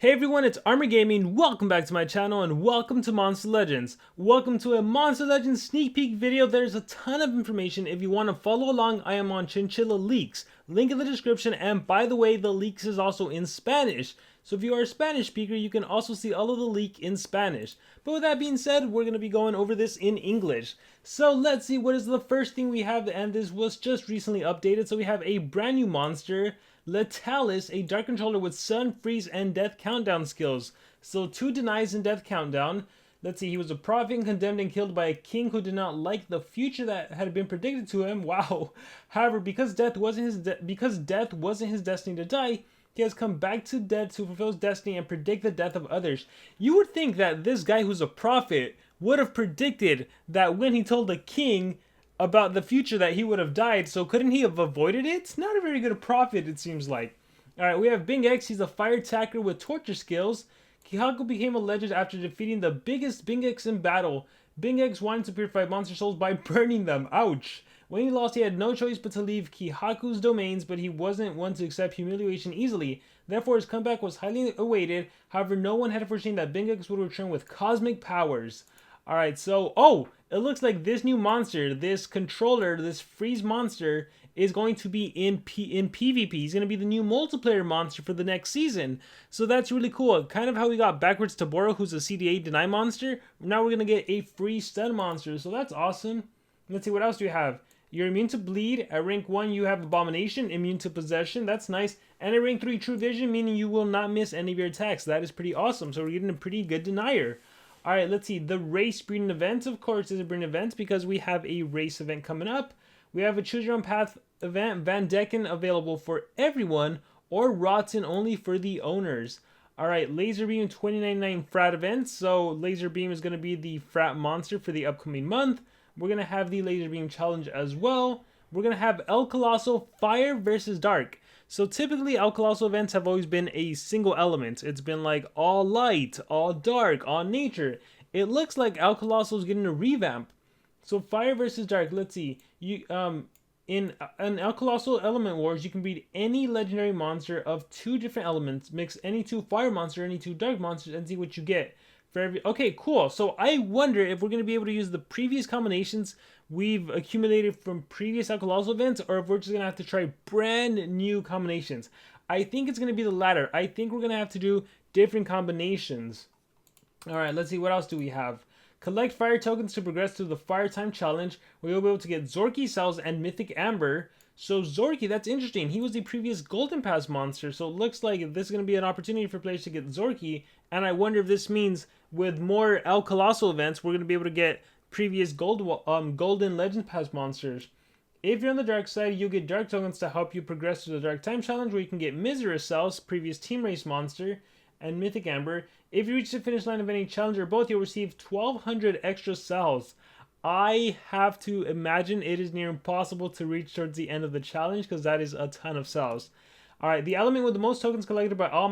Hey everyone, it's Armor Gaming. Welcome back to my channel and welcome to Monster Legends. Welcome to a Monster Legends sneak peek video. There's a ton of information. If you want to follow along, I am on Chinchilla Leaks. Link in the description, and by the way, the leaks is also in Spanish. So if you are a Spanish speaker, you can also see all of the leak in Spanish. But with that being said, we're going to be going over this in English. So let's see what is the first thing we have, and this was just recently updated. So we have a brand new monster, Letalis, a dark controller with Sun, Freeze, and Death countdown skills. So 2 denies and Death countdown. Let's see, he was a prophet and condemned and killed by a king who did not like the future that had been predicted to him. Wow. However, because death wasn't his destiny to die, he has come back to death to fulfill his destiny and predict the death of others. You would think that this guy who's a prophet would have predicted that when he told the king about the future that he would have died, so couldn't he have avoided it? It's not a very good prophet, it seems like. Alright, we have Bing X. He's a fire attacker with torture skills. Kihaku became a legend after defeating the biggest Bing X in battle. Bing X wanted to purify monster souls by burning them. Ouch. When he lost, he had no choice but to leave Kihaku's domains, but he wasn't one to accept humiliation easily. Therefore, his comeback was highly awaited. However, no one had foreseen that Bing X would return with cosmic powers. Alright, so, it looks like this new monster, this controller, this freeze monster, is going to be in PvP. He's going to be the new multiplayer monster for the next season. So that's really cool. Kind of how we got backwards Taboro, who's a CDA deny monster. Now we're going to get a free stun monster. So that's awesome. Let's see, what else do we have? You're immune to bleed. At rank 1, you have Abomination, immune to possession. That's nice. And at rank 3, True Vision, meaning you will not miss any of your attacks. That is pretty awesome. So we're getting a pretty good denier. Alright, let's see. The race breeding event, of course, is a breeding event because we have a race event coming up. We have a Choose Your Own Path event, Van Decken, available for everyone, or Rotten only for the owners. Alright, Laser Beam 2099 Frat event. So Laser Beam is going to be the Frat monster for the upcoming month. We're going to have the Laser Beam challenge as well. We're going to have El Colosal Fire versus Dark. So typically El Colosal events have always been a single element. It's been like all light, all dark, all nature. It looks like El Colosal is getting a revamp. So Fire versus Dark, let's see. In an El Colosal Element Wars, you can breed any legendary monster of 2 different elements, mix any 2 fire monsters, any 2 dark monsters, and see what you get. Okay, cool. So I wonder if we're going to be able to use the previous combinations we've accumulated from previous El Colosal events, or if we're just going to have to try brand new combinations. I think it's going to be the latter. I think we're going to have to do different combinations. Alright, let's see. What else do we have? Collect fire tokens to progress through the fire time challenge, where you'll be able to get Zorky cells and Mythic Amber. So Zorky, that's interesting. He was the previous Golden Pass monster, so it looks like this is going to be an opportunity for players to get Zorky, and I wonder if this means with more El Colosal events, we're going to be able to get previous Golden Legend Pass monsters. If you're on the dark side, you'll get dark tokens to help you progress through the dark time challenge, where you can get Misera cells, previous team race monster, and Mythic Amber. If you reach the finish line of any challenge or both, you'll receive 1,200 extra cells. I have to imagine it is near impossible to reach towards the end of the challenge, because that is a ton of cells. Alright, the element with the most tokens collected by all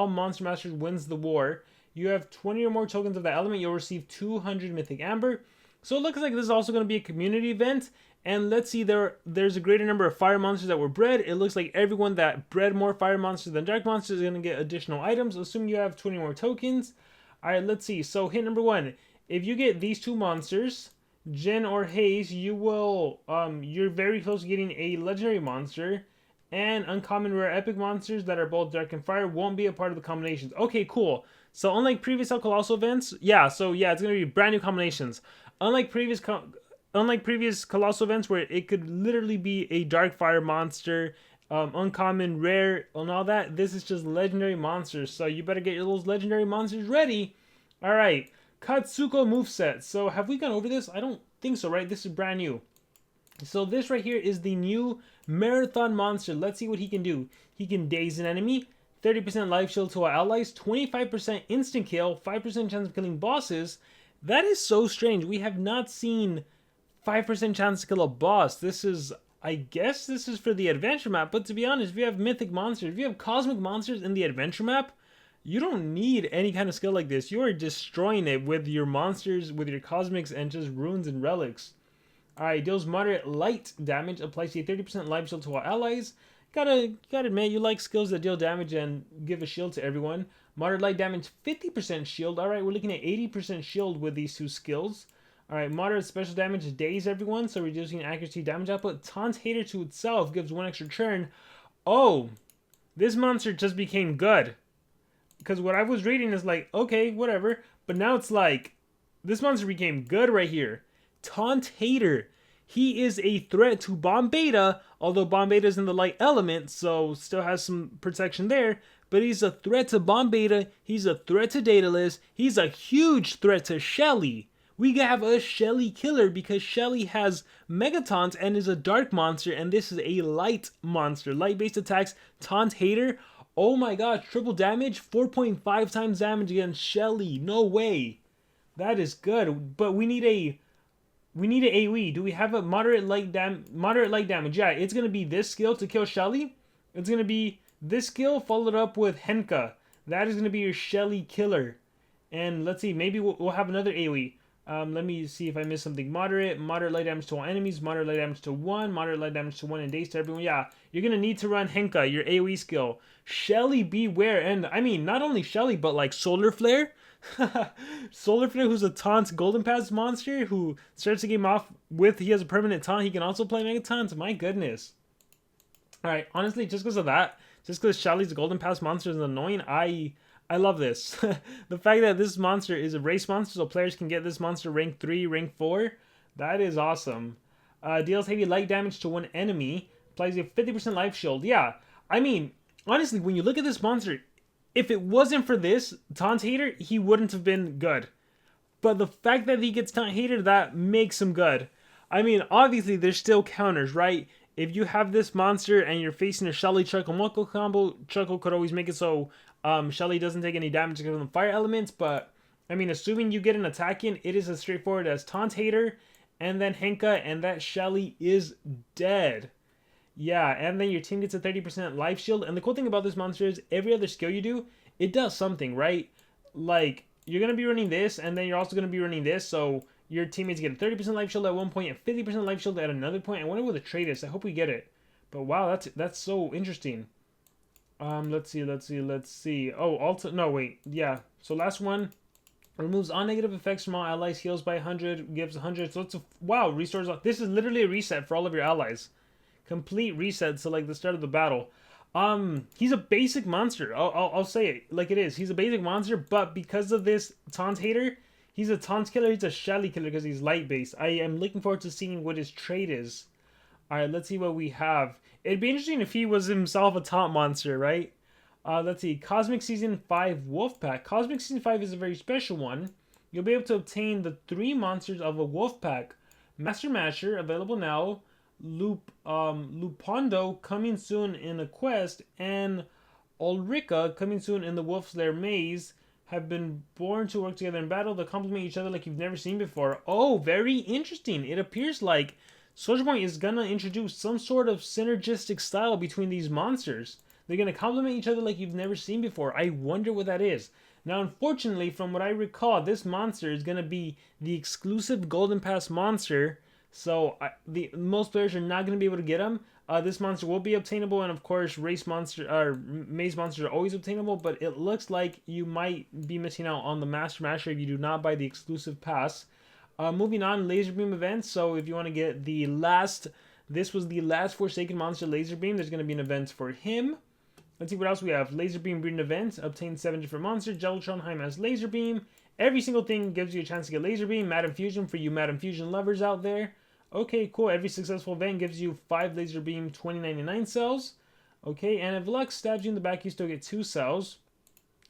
monster masters wins the war. You have 20 or more tokens of that element, you'll receive 200 Mythic Amber. So it looks like this is also going to be a community event. And let's see, there's a greater number of fire monsters that were bred. It looks like everyone that bred more fire monsters than dark monsters is going to get additional items, assuming you have 20 more tokens. Alright, let's see. So hit number 1. If you get these 2 monsters, Jin or Haze, you will, you're very close to getting a legendary monster. And uncommon rare epic monsters that are both dark and fire won't be a part of the combinations. Okay, cool. So unlike previous El Colosal events, it's going to be brand new combinations. Unlike previous Colossal events where it could literally be a dark fire monster, uncommon, rare, and all that, this is just legendary monsters. So you better get those legendary monsters ready. Alright, Katsuko moveset. So have we gone over this? I don't think so, right? This is brand new. So this right here is the new Marathon monster. Let's see what he can do. He can daze an enemy, 30% life shield to our allies, 25% instant kill, 5% chance of killing bosses. That is so strange. We have not seen 5% chance to kill a boss. This is, I guess this is for the adventure map, but to be honest, if you have mythic monsters, if you have cosmic monsters in the adventure map, you don't need any kind of skill like this. You are destroying it with your monsters, with your cosmics, and just runes and relics. Alright, deals moderate light damage, applies a 30% life shield to our allies, Gotta admit, you like skills that deal damage and give a shield to everyone. Moderate light damage, 50% shield. Alright, we're looking at 80% shield with these two skills. Alright, moderate special damage, daze everyone, so reducing accuracy damage output. Taunt Hater to itself gives 1 extra turn. Oh, this monster just became good. Because what I was reading is like, okay, whatever. But now it's like, this monster became good right here. Taunt Hater. He is a threat to Bomb Beta, although Bomb Beta is in the light element, so still has some protection there. But he's a threat to Bomb Beta, he's a threat to Daedalus, he's a huge threat to Shelly. We have a Shelly killer because Shelly has Megataunt and is a dark monster, and this is a light monster. Light-based attacks, Taunt Hater. Oh my gosh, triple damage, 4.5 times damage against Shelly. No way. That is good, but we need a AoE. Do we have a moderate light damage? Yeah, it's going to be this skill to kill Shelly. It's going to be this skill followed up with Henka. That is going to be your Shelly killer. And let's see, maybe we'll have another AoE. Let me see if I missed something. Moderate light damage to all enemies, moderate light damage to 1, moderate light damage to 1 and daze to everyone. Yeah, you're going to need to run Henka, your AoE skill. Shelly beware. And I mean, not only Shelly, but like Solar Flare. Solar Flare, who's a taunt Golden Pass monster who starts the game off with, he has a permanent taunt. He can also play Mega Taunts. My goodness. Alright, honestly, just because of that, just because Shelly's a Golden Pass monster is annoying, I love this. The fact that this monster is a race monster, so players can get this monster rank 3, rank 4, that is awesome. Deals heavy light damage to one enemy, applies a 50% life shield. Yeah, I mean, honestly, when you look at this monster, if it wasn't for this Taunt Hater, he wouldn't have been good. But the fact that he gets Taunt Hater, that makes him good. I mean, obviously, there's still counters, right? If you have this monster and you're facing a Shelly Chuckle Muckle combo, Chuckle could always make it so Shelly doesn't take any damage from the fire elements. But, I mean, assuming you get an attack in, it is as straightforward as Taunt Hater and then Henka, and that Shelly is dead. Yeah, and then your team gets a 30% life shield. And the cool thing about this monster is every other skill you do, it does something, right? Like, you're going to be running this, and then you're also going to be running this. So your teammates get a 30% life shield at one point, and 50% life shield at another point. I wonder what the trait is. I hope we get it. But wow, that's so interesting. Let's see. Oh, no, wait. Yeah, so last one. Removes all negative effects from all allies, heals by 100, gives 100. So it's wow, restores. This is literally a reset for all of your allies. Complete reset to like the start of the battle. He's a basic monster. I'll say it like it is. He's a basic monster, but because of this Taunt Hater, he's a Taunt killer. He's a Shelly killer because he's light based. I am looking forward to seeing what his trait is. All right, let's see what we have. It'd be interesting if he was himself a taunt monster, right? Let's see. Cosmic Season 5 Wolf Pack. Cosmic Season 5 is a very special one. You'll be able to obtain the 3 monsters of a Wolf Pack. Master Masher, available now. Lupondo, coming soon in a quest, and Ulrika, coming soon in the Wolf's Lair Maze, have been born to work together in battle to complement each other like you've never seen before. Oh, very interesting. It appears like Soldier Point is gonna introduce some sort of synergistic style between these monsters. They're gonna complement each other like you've never seen before. I wonder what that is. Now, unfortunately, from what I recall, this monster is gonna be the exclusive Golden Pass monster. So most players are not going to be able to get him. This monster will be obtainable, and of course, maze monsters are always obtainable. But it looks like you might be missing out on the Master Masher if you do not buy the exclusive pass. Moving on, Laser Beam events. So if you want to get this was the last Forsaken monster Laser Beam. There's going to be an event for him. Let's see what else we have. Laser Beam breeding event. Obtain 7 different monsters. Jellytronheim has Laser Beam. Every single thing gives you a chance to get Laser Beam. Madam Fusion for you Madam Fusion lovers out there. Okay, cool. Every successful event gives you 5 Laser Beam 2099 cells. Okay, and if luck stabs you in the back, you still get 2 cells.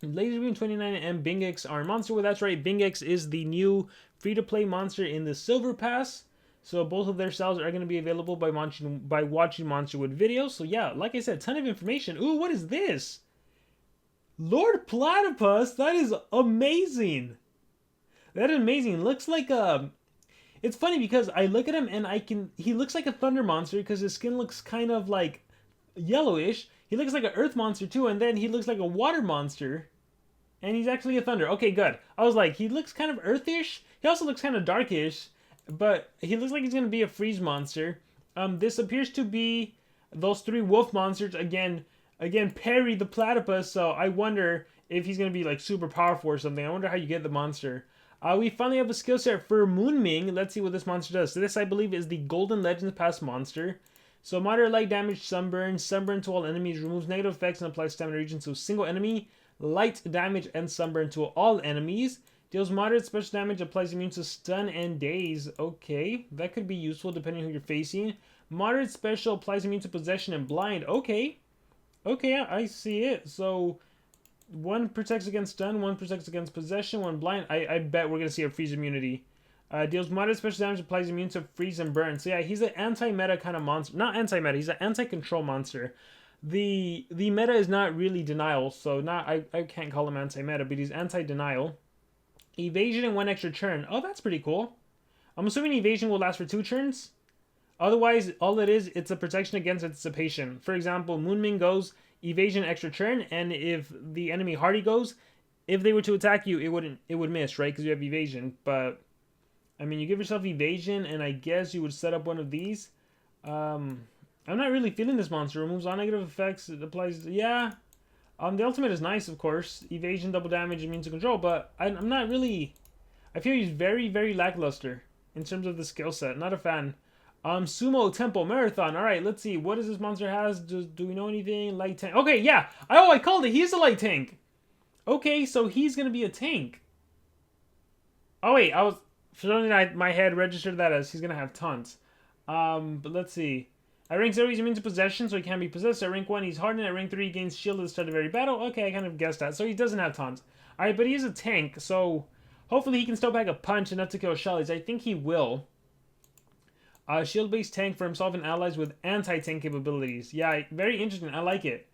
Laser Beam 29 and Bingex are monster. Well, that's right. Bingex is the new free-to-play monster in the Silver Pass. So both of their cells are going to be available by watching Monsterwood videos. So yeah, like I said, ton of information. Ooh, what is this? Lord Platypus? That is amazing. That is amazing. Looks like a... It's funny because I look at him and he looks like a thunder monster because his skin looks kind of like yellowish. He looks like an earth monster too, and then he looks like a water monster. And he's actually a thunder. Okay, good. I was like, he looks kind of earthish. He also looks kind of darkish, but he looks like he's going to be a freeze monster. This appears to be those 3 wolf monsters again parry the Platypus, so I wonder if he's going to be like super powerful or something. I wonder how you get the monster. We finally have a skill set for Moonming. Let's see what this monster does. So this, I believe, is the Golden Legends Pass monster. So moderate light damage, sunburn to all enemies, removes negative effects and applies stamina region to a single enemy. Light damage and sunburn to all enemies. Deals moderate special damage, applies immune to stun and daze. Okay, that could be useful depending on who you're facing. Moderate special, applies immune to possession and blind. Okay, I see it. So one protects against stun, one protects against possession, one blind. I bet we're going to see a freeze immunity. Deals moderate special damage, applies immune to freeze and burn. So yeah, he's an anti-meta kind of monster. Not anti-meta, he's an anti-control monster. The meta is not really denial, so I can't call him anti-meta, but he's anti-denial. Evasion and 1 extra turn. Oh, that's pretty cool. I'm assuming evasion will last for 2 turns. Otherwise, all it is, it's a protection against anticipation. For example, Moonming goes evasion extra turn, and if the enemy Hardy goes, if they were to attack you, it would miss, right? Because you have evasion. But I mean, you give yourself evasion, and I guess you would set up one of these. I'm not really feeling this monster. Removes all negative effects. It applies. Yeah. The ultimate is nice, of course. Evasion, double damage, immune to control. But I'm not really. I feel he's very, very lackluster in terms of the skill set. Not a fan. Sumo Tempo Marathon. All right, let's see. What does this monster has? Do we know anything? Light tank. Okay, yeah. I called it. He's a light tank. Okay, so he's gonna be a tank. Oh wait, for some reason my head registered that as he's gonna have taunt. But let's see. At rank 0, he's immune to possession, so he can't be possessed. At rank 1, he's hardened. At rank 3, he gains shield at the start of every battle. Okay, I kind of guessed that. So he doesn't have taunt. Alright, but he is a tank, so hopefully he can still pack a punch enough to kill Shelly's. I think he will. Shield-based tank for himself and allies with anti-tank capabilities. Yeah, very interesting. I like it.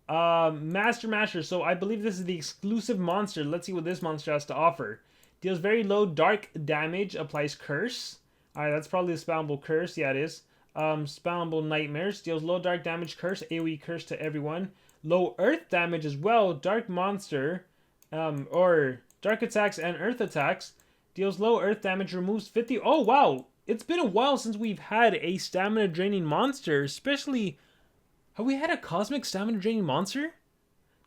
Master Masher. So I believe this is the exclusive monster. Let's see what this monster has to offer. Deals very low dark damage. Applies curse. Alright, that's probably the spammable curse. Yeah, it is. Spammable nightmares. Deals low dark damage curse. AoE curse to everyone. Low earth damage as well. Dark monster. Or dark attacks and earth attacks. Deals low earth damage. Removes 50. Oh, wow. It's been a while since we've had a stamina draining monster. Especially, have we had a cosmic stamina draining monster?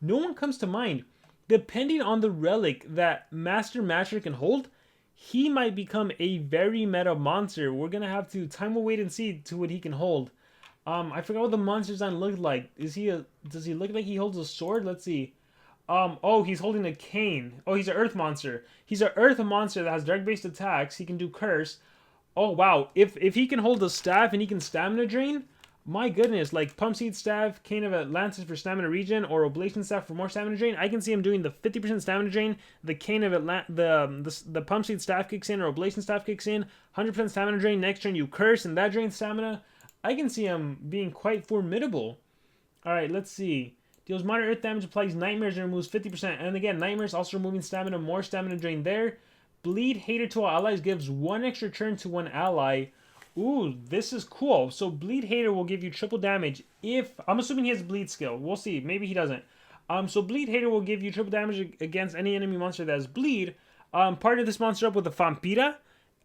No one comes to mind. Depending on the relic that Master Masher can hold, he might become a very meta monster. We're gonna have to time will wait and see to what he can hold. I forgot what the monster design looked like. Does he look like he holds a sword? Let's see. Oh, he's holding a cane. Oh, he's an earth monster. He's an earth monster that has dark based attacks. He can do curse. Oh wow, if he can hold a staff and he can stamina drain, my goodness, like Pump Seed Staff, Cane of Atlantis for stamina regen, or Oblation Staff for more stamina drain. I can see him doing the 50% stamina drain. The Cane of the Pump Seed Staff kicks in, or Oblation Staff kicks in. 100% stamina drain. Next turn you curse, and that drains stamina. I can see him being quite formidable. All right, let's see. Deals moderate earth damage, applies nightmares, and removes 50%. And again, nightmares also removing stamina, more stamina drain there. Bleed Hater to all allies, gives 1 extra turn to 1 ally. Ooh, this is cool. So Bleed Hater will give you triple damage if... I'm assuming he has Bleed skill. We'll see. Maybe he doesn't. So Bleed Hater will give you triple damage against any enemy monster that has Bleed. Partner this monster up with a Vampira.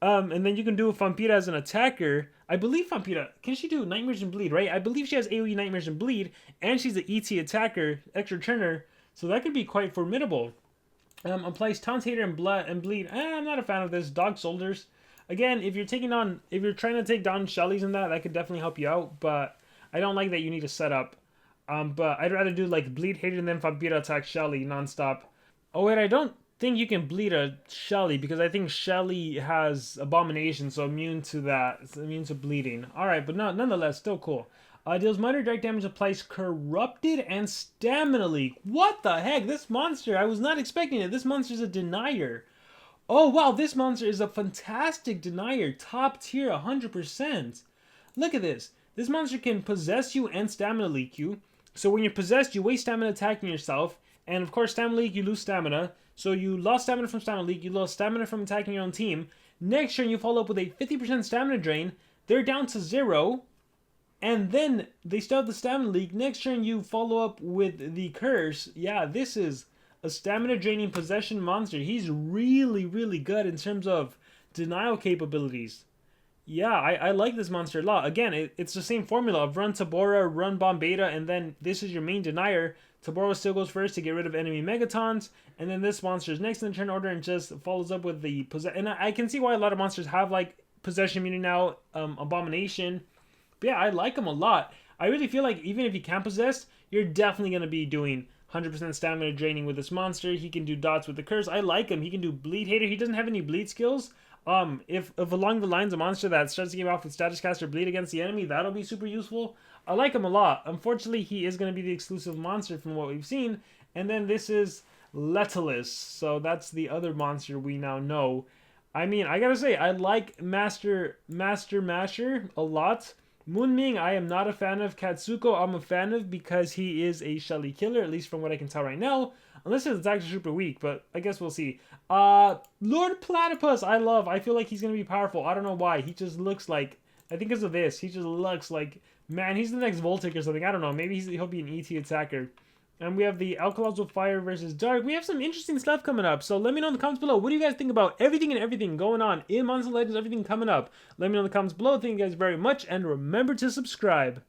And then you can do a Vampira as an attacker. I believe Vampira... Can she do Nightmares and Bleed, right? I believe she has AoE Nightmares and Bleed. And she's an ET attacker, extra turner. So that could be quite formidable. Applies Taunt Hater and Bleed. I'm not a fan of this. Dog Soldiers. Again, if you're trying to take down Shelly's and that could definitely help you out. But I don't like that you need to set up. But I'd rather do like Bleed Hater and then Vampira attack Shelly nonstop. Oh wait, I don't think you can bleed a Shelly because I think Shelly has Abomination, so immune to that. It's immune to bleeding. Alright, but nonetheless, still cool. Deals minor dark damage, applies Corrupted and Stamina Leak. What the heck? This monster, I was not expecting it. This monster's a Denier. Oh wow, this monster is a fantastic Denier. Top tier, 100%. Look at this. This monster can possess you and Stamina Leak you. So when you're possessed, you waste stamina attacking yourself. And of course, Stamina Leak, you lose stamina. So you lost stamina from Stamina Leak, you lost stamina from attacking your own team. Next turn, you follow up with a 50% stamina drain. They're down to 0. And then they still have the Stamina Leak. Next turn, you follow up with the Curse. Yeah, this is a stamina draining possession monster. He's really, really good in terms of denial capabilities. Yeah, I like this monster a lot. Again, it's the same formula of run Tabora, run Bomb Beta, and then this is your main denier. Tabora still goes first to get rid of enemy Megatons, and then this monster is next in the turn order and just follows up with the and I can see why a lot of monsters have like possession immunity now, Abomination. But yeah, I like him a lot. I really feel like even if you can't possess, you're definitely going to be doing 100% stamina draining with this monster. He can do dots with the curse. I like him. He can do bleed hater. He doesn't have any bleed skills. If along the lines of monster that starts the game off with status caster bleed against the enemy, that'll be super useful. I like him a lot. Unfortunately, he is going to be the exclusive monster from what we've seen. And then this is Letalus. So that's the other monster we now know. I mean, I gotta say, I like Master Masher a lot. Moonming, I am not a fan of. Katsuko, I'm a fan of because he is a Shelly killer, at least from what I can tell right now. Unless his attacks are super weak, but I guess we'll see. Lord Platypus, I love. I feel like he's going to be powerful. I don't know why. He just looks like, I think because of this, he just looks like, man, he's the next Voltic or something. I don't know. Maybe he'll be an ET attacker. And we have the Alkalozo Fire versus Dark. We have some interesting stuff coming up. So let me know in the comments below. What do you guys think about everything and everything going on in Monster Legends, everything coming up? Let me know in the comments below. Thank you guys very much. And remember to subscribe.